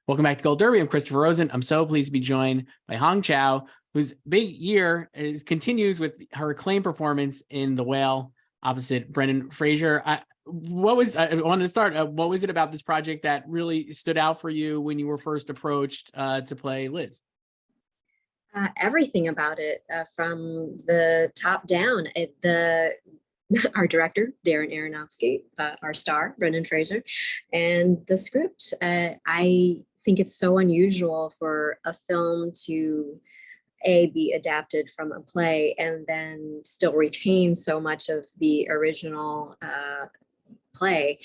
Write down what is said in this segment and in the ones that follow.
Welcome back to Gold Derby. I'm Christopher Rosen. I'm so pleased to be joined by Hong Chau, whose big year continues with her acclaimed performance in The Whale opposite Brendan Fraser. I wanted to start. What was it about this project that really stood out for you when you were first approached to play Liz? Everything about it, from the top down. Our director, Darren Aronofsky, our star, Brendan Fraser, and the script. I think it's so unusual for a film to be adapted from a play and then still retain so much of the original play.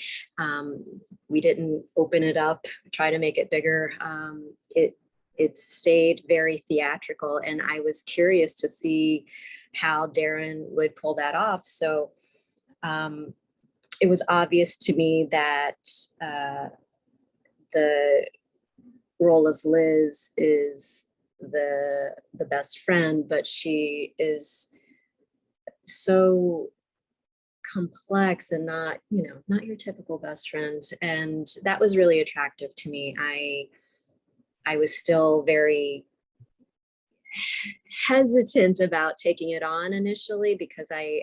We didn't open it up, try to make it bigger. It stayed very theatrical, and I was curious to see how Darren would pull that off. So it was obvious to me that the role of Liz is the best friend, but she is so complex and not your typical best friend, and that was really attractive to me. I was still very hesitant about taking it on initially because I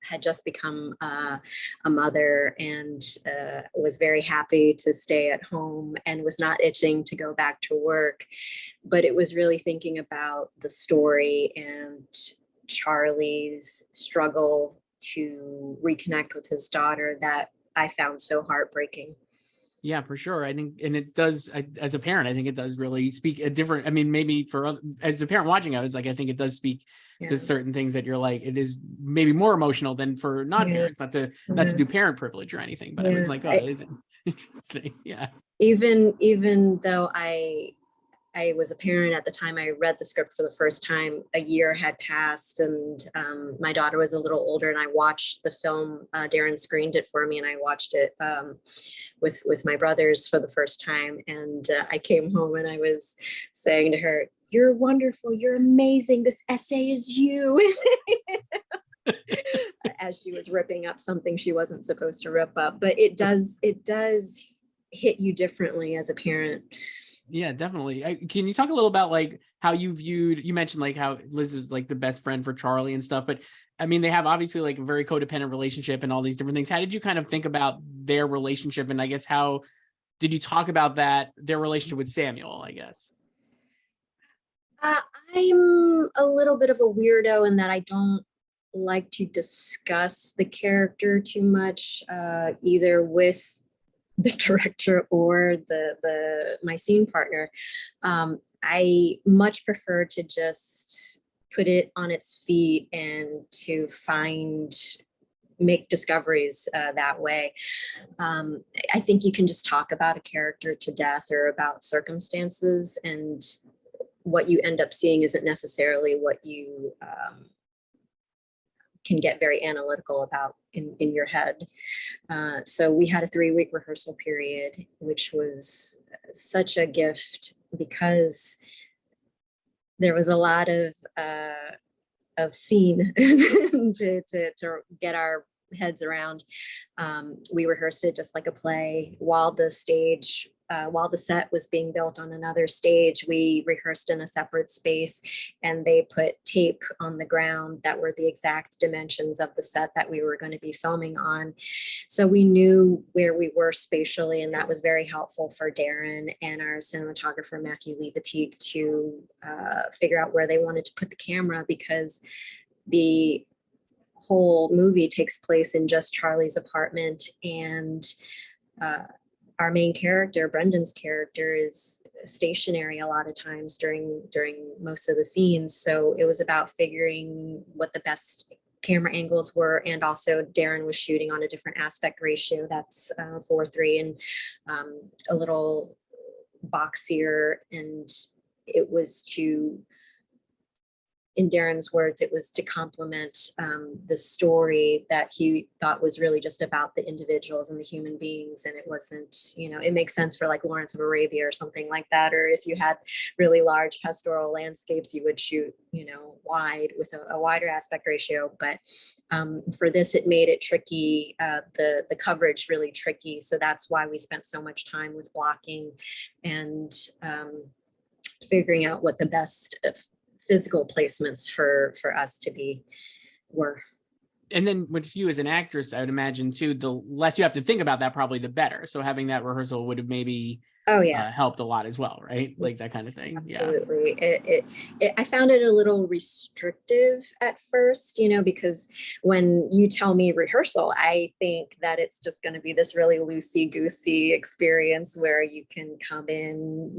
had just become a mother and was very happy to stay at home and was not itching to go back to work. But it was really thinking about the story and Charlie's struggle to reconnect with his daughter that I found so heartbreaking. Yeah, for sure. I think, and it does, as a parent, I think it does really speak a different, I mean, maybe as a parent watching, I was like, I think it does speak to certain things that you're like, it is maybe more emotional than for non-parents, not to do parent privilege or anything, but I was like, oh, it is interesting. Yeah. Even though I was a parent at the time I read the script for the first time, a year had passed, and my daughter was a little older, and I watched the film. Darren screened it for me, and I watched it with my brothers for the first time. And I came home and I was saying to her, "You're wonderful. You're amazing. This essay is you." As she was ripping up something she wasn't supposed to rip up. But it does hit you differently as a parent. Yeah, definitely. Can you talk a little about like how you mentioned like how Liz is like the best friend for Charlie and stuff, but I mean, they have obviously like a very codependent relationship and all these different things. How did you kind of think about their relationship? And I guess how did you talk about their relationship with Samuel, I guess? I'm a little bit of a weirdo in that I don't like to discuss the character too much, either with the director or my scene partner. I much prefer to just put it on its feet and to make discoveries that way. I think you can just talk about a character to death or about circumstances, and what you end up seeing isn't necessarily what you can get very analytical about in your head. So we had a 3-week rehearsal period, which was such a gift because there was a lot of scene to get our heads around. We rehearsed it just like a play while the set was being built on another stage. We rehearsed in a separate space, and they put tape on the ground that were the exact dimensions of the set that we were going to be filming on. So we knew where we were spatially, and that was very helpful for Darren and our cinematographer, Matthew Lee to figure out where they wanted to put the camera, because the whole movie takes place in just Charlie's apartment, and our main character, Brendan's character, is stationary a lot of times during most of the scenes. So it was about figuring what the best camera angles were, and also Darren was shooting on a different aspect ratio. That's 4:3 and a little boxier, and it was to in Darren's words, it was to complement the story that he thought was really just about the individuals and the human beings. And it wasn't, it makes sense for like Lawrence of Arabia or something like that. Or if you had really large pastoral landscapes, you would shoot, wide with a wider aspect ratio. But for this, it made it tricky, the coverage really tricky. So that's why we spent so much time with blocking and figuring out what the best physical placements for us to be were. And then with you as an actress, I would imagine too, the less you have to think about that, probably the better. So having that rehearsal would have maybe helped a lot as well, right? Like that kind of thing. Absolutely. I found it a little restrictive at first, because when you tell me rehearsal, I think that it's just going to be this really loosey-goosey experience where you can come in,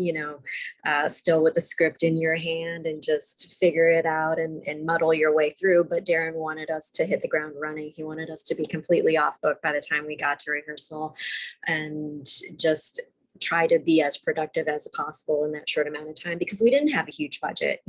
still with the script in your hand and just figure it out and muddle your way through. But Darren wanted us to hit the ground running. He wanted us to be completely off book by the time we got to rehearsal and just try to be as productive as possible in that short amount of time, because we didn't have a huge budget.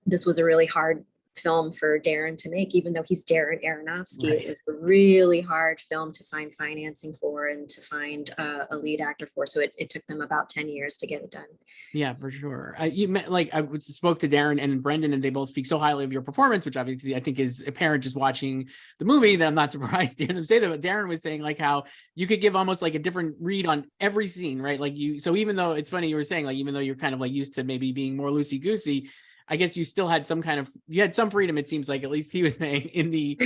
This was a really hard film for Darren to make, even though he's Darren Aronofsky. Right. It was a really hard film to find financing for and to find a lead actor for. So it took them about 10 years to get it done. Yeah, for sure. I spoke to Darren and Brendan, and they both speak so highly of your performance, which obviously I think is apparent just watching the movie, that I'm not surprised to hear them say that. But Darren was saying like how you could give almost like a different read on every scene, right? Like so even though it's funny, you were saying like, even though you're kind of like used to maybe being more loosey-goosey, I guess you still had some some freedom, it seems like, at least he was saying, in the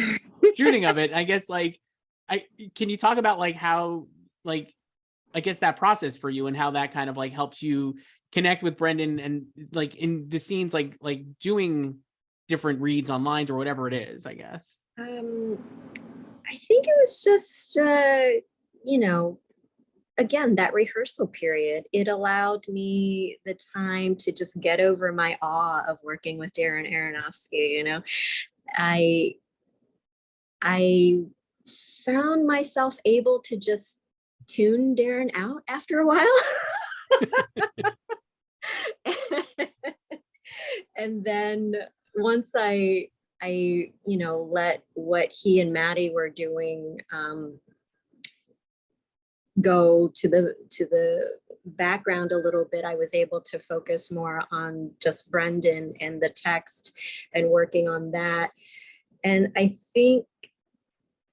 shooting of it. I guess can you talk about like how, like, I guess that process for you and how that kind of like helps you connect with Brendan and like in the scenes, like doing different reads on lines or whatever it is, I guess. I think it was just, again, that rehearsal period, it allowed me the time to just get over my awe of working with Darren Aronofsky. I found myself able to just tune Darren out after a while. And then once I let what he and Maddie were doing go to the background a little bit, I was able to focus more on just Brendan and the text and working on that. And I think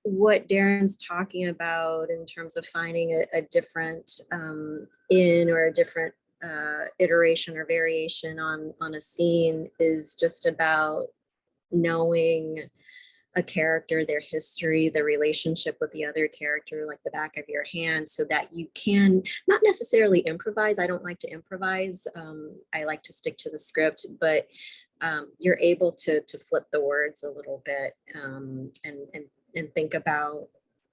what Darren's talking about in terms of finding a different or a different iteration or variation on a scene is just about knowing a character, their history, the relationship with the other character, like the back of your hand, so that you can not necessarily improvise. I don't like to improvise. I like to stick to the script, but you're able to flip the words a little bit and think about,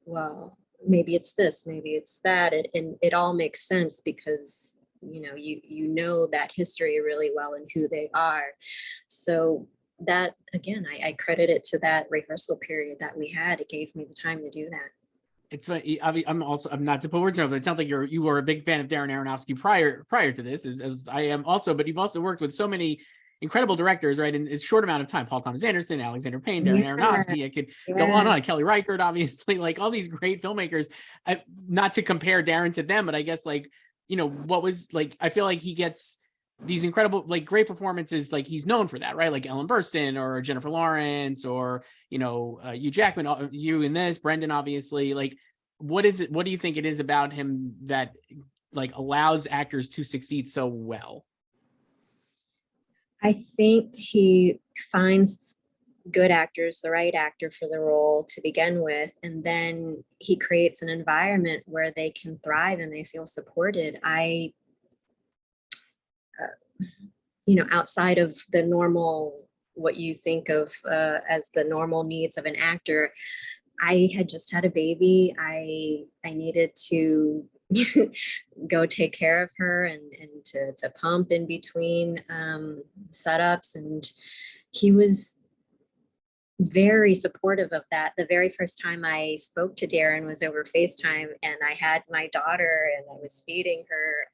well, maybe it's this, maybe it's that, and it all makes sense because you know that history really well and who they are. So that, again, I credit it to that rehearsal period that we had. It gave me the time to do that. It's funny. I'm not to put words in, but it sounds like you were a big fan of Darren Aronofsky prior to this, as I am also. But you've also worked with so many incredible directors, right? In a short amount of time: Paul Thomas Anderson, Alexander Payne, Darren Aronofsky. I could go on and on. Kelly Reichardt, obviously, like all these great filmmakers. Not to compare Darren to them, but I guess what was like. I feel like he gets these incredible, like, great performances, like he's known for that, right? Like Ellen Burstyn or Jennifer Lawrence or Hugh Jackman, you in this, Brendan, obviously. Like, what is it? What do you think it is about him that like allows actors to succeed so well? I think he finds good actors, the right actor for the role to begin with, and then he creates an environment where they can thrive and they feel supported. Outside of the normal, what you think of as the normal needs of an actor, I had just had a baby. I needed to go take care of her and to pump in between setups, and he was very supportive of that. The very first time I spoke to Darren was over FaceTime, and I had my daughter and I was feeding her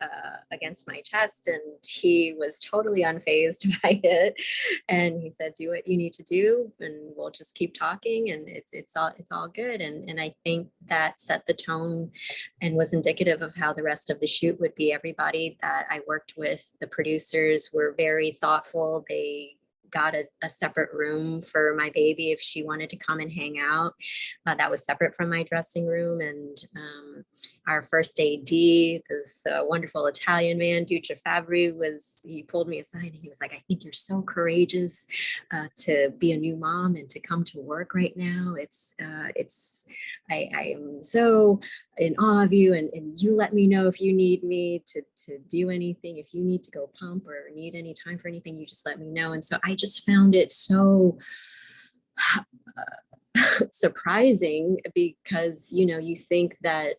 against my chest, and he was totally unfazed by it. And he said, "Do what you need to do, and we'll just keep talking, and it's all good." And I think that set the tone and was indicative of how the rest of the shoot would be. Everybody that I worked with, the producers, were very thoughtful. They got a separate room for my baby if she wanted to come and hang out. That was separate from my dressing room. And our first AD, this wonderful Italian man, Duce Fabri, he pulled me aside and he was like, "I think you're so courageous to be a new mom and to come to work right now. I am so in awe of you, and you let me know if you need me to do anything. If you need to go pump or need any time for anything, you just let me know." And so I just found it so surprising, because you think that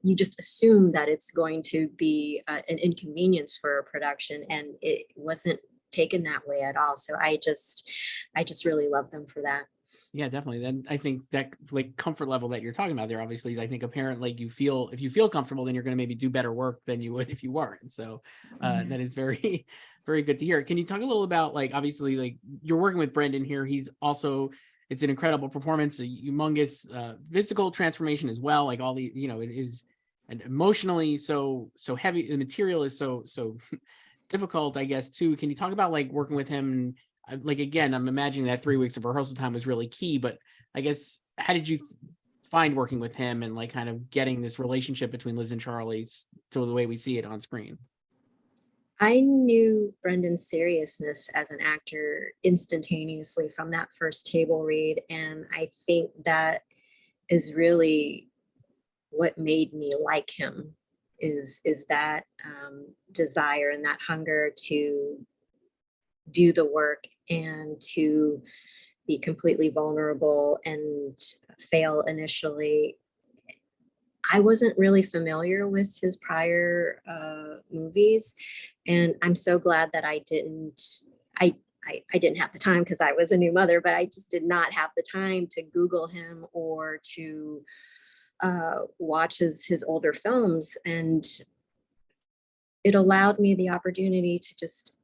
you just assume that it's going to be an inconvenience for a production, and it wasn't taken that way at all. So I just really love them for that. Yeah, definitely. Then I think that like comfort level that you're talking about there obviously is, I think, apparent. Like, if you feel comfortable, then you're going to maybe do better work than you would if you weren't. So that is very, very good to hear. Can you talk a little about, like, obviously, like, you're working with Brendan here. It's an incredible performance, a humongous physical transformation as well. Like, all the, it is, and emotionally so heavy. The material is so difficult, I guess, too. Can you talk about, like, working with him? Like, again, I'm imagining that 3 weeks of rehearsal time was really key, but I guess, how did you find working with him and, like, kind of getting this relationship between Liz and Charlie to the way we see it on screen? I knew Brendan's seriousness as an actor instantaneously from that first table read. And I think that is really what made me like him, is that desire and that hunger to do the work and to be completely vulnerable and fail initially. I wasn't really familiar with his prior movies, and I'm so glad that I didn't. I didn't have the time because I was a new mother, but I just did not have the time to Google him or to watch his older films, and it allowed me the opportunity to just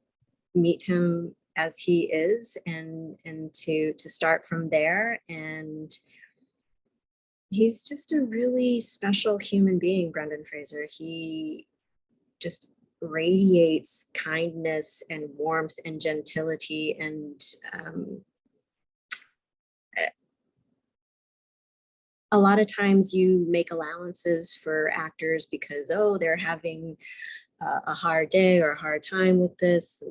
meet him as he is, and to start from there. And he's just a really special human being, Brendan Fraser. He just radiates kindness and warmth and gentility, and a lot of times you make allowances for actors because, oh, they're having a hard day or a hard time with this,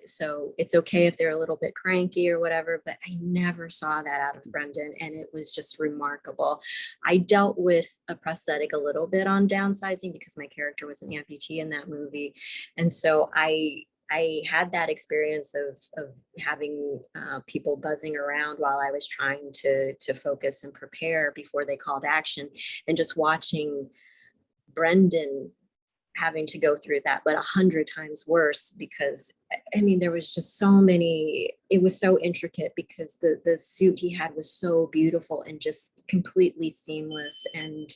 so it's okay if they're a little bit cranky or whatever. But I never saw that out of Brendan, and it was just remarkable. I dealt with a prosthetic a little bit on Downsizing because my character was an amputee in that movie, and so I had that experience of having people buzzing around while I was trying to focus and prepare before they called action, and just watching Brendan having to go through that, but 100 times worse, because I mean, there was just so many, it was so intricate because the suit he had was so beautiful and just completely seamless. And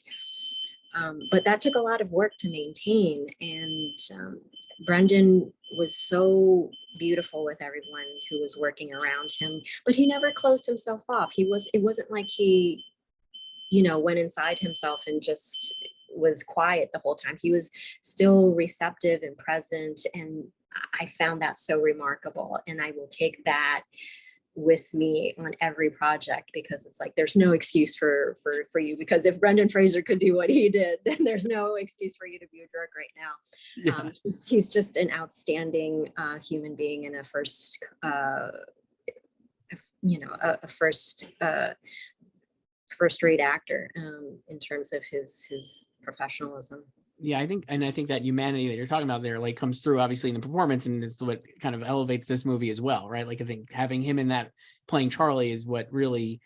but that took a lot of work to maintain. And Brendan was so beautiful with everyone who was working around him, but he never closed himself off. It wasn't like he, went inside himself and just was quiet the whole time. He was still receptive and present. And I found that so remarkable. And I will take that with me on every project, because it's like, there's no excuse for you, because if Brendan Fraser could do what he did, then there's no excuse for you to be a jerk right now. Yeah. He's just an outstanding human being, and a first-rate actor in terms of his professionalism. Yeah, I think that humanity that you're talking about there, like, comes through obviously in the performance, and is what kind of elevates this movie as well, right? Like, I think having him in that playing Charlie is what really,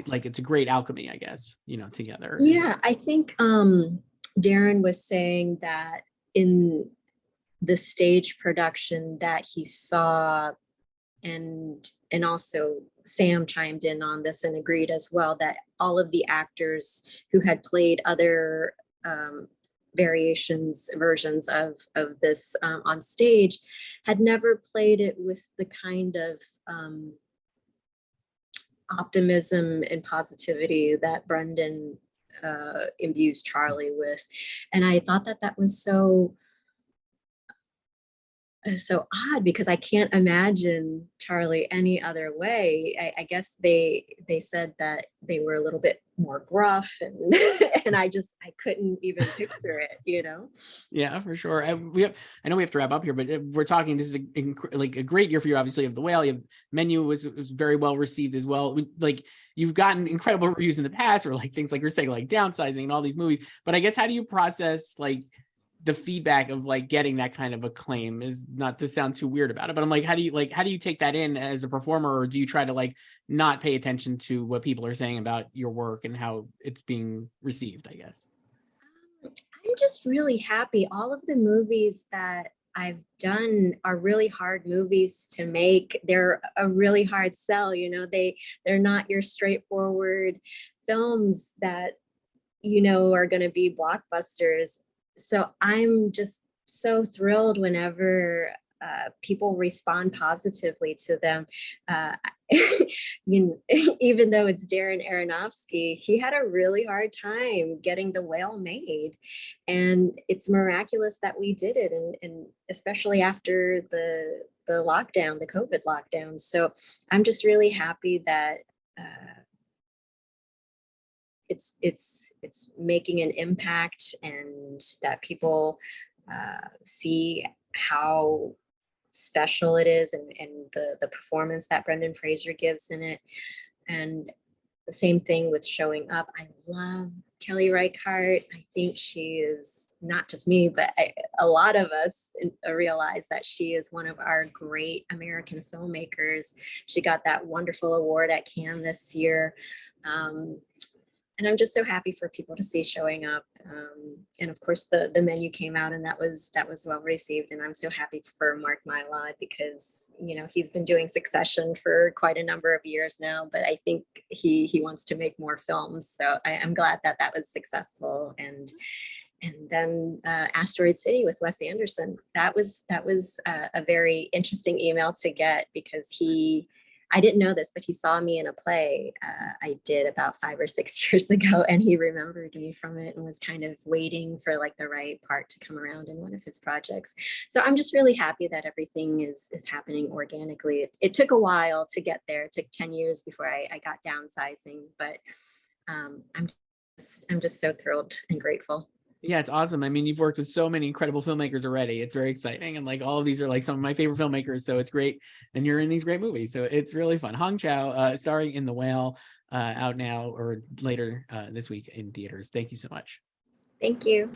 like, it's a great alchemy, I guess, together. Yeah, I think Darren was saying that in the stage production that he saw, and also Sam chimed in on this and agreed as well, that all of the actors who had played other versions of this on stage, had never played it with the kind of optimism and positivity that Brendan imbues Charlie with. And I thought that that was so odd, because I can't imagine Charlie any other way. I guess they said that they were a little bit more gruff, and and I couldn't even picture it, you know? Yeah, for sure. I know we have to wrap up here, but we're talking. This is like a great year for you. Obviously, you have The Whale. You have Menu was very well received as well. Like, you've gotten incredible reviews in the past, or like things like you're saying, like Downsizing and all these movies. But I guess, how do you process like the feedback of like getting that kind of acclaim? Is not to sound too weird about it, but I'm like, how do you take that in as a performer, or do you try to like not pay attention to what people are saying about your work and how it's being received, I guess? I'm just really happy. All of the movies that I've done are really hard movies to make. They're a really hard sell, you know. They're not your straightforward films that, you know, are going to be blockbusters. So I'm just so thrilled whenever people respond positively to them. Even though it's Darren Aronofsky, he had a really hard time getting The Whale made, and it's miraculous that we did it, and especially after the lockdown, the COVID lockdown. So I'm just really happy that it's making an impact, and that people see how special it is, and the performance that Brendan Fraser gives in it. And the same thing with Showing Up. I love Kelly Reichardt. I think she is, not just me, but a lot of us realize that she is one of our great American filmmakers. She got that wonderful award at Cannes this year. And I'm just so happy for people to see Showing Up. And of course, the Menu came out, and that was well received. And I'm so happy for Mark Mylod, because, you know, he's been doing Succession for quite a number of years now, but I think he wants to make more films. So I'm glad that that was successful. And then Asteroid City with Wes Anderson. That was a very interesting email to get, because I didn't know this, but he saw me in a play I did about 5 or 6 years ago, and he remembered me from it and was kind of waiting for like the right part to come around in one of his projects. So I'm just really happy that everything is happening organically. It took a while to get there. It took 10 years before I got Downsizing, but I'm just so thrilled and grateful. Yeah, it's awesome. I mean, you've worked with so many incredible filmmakers already. It's very exciting. And like, all of these are like some of my favorite filmmakers. So it's great. And you're in these great movies. So it's really fun. Hong Chau, starring in The Whale, out now or later this week in theaters. Thank you so much. Thank you.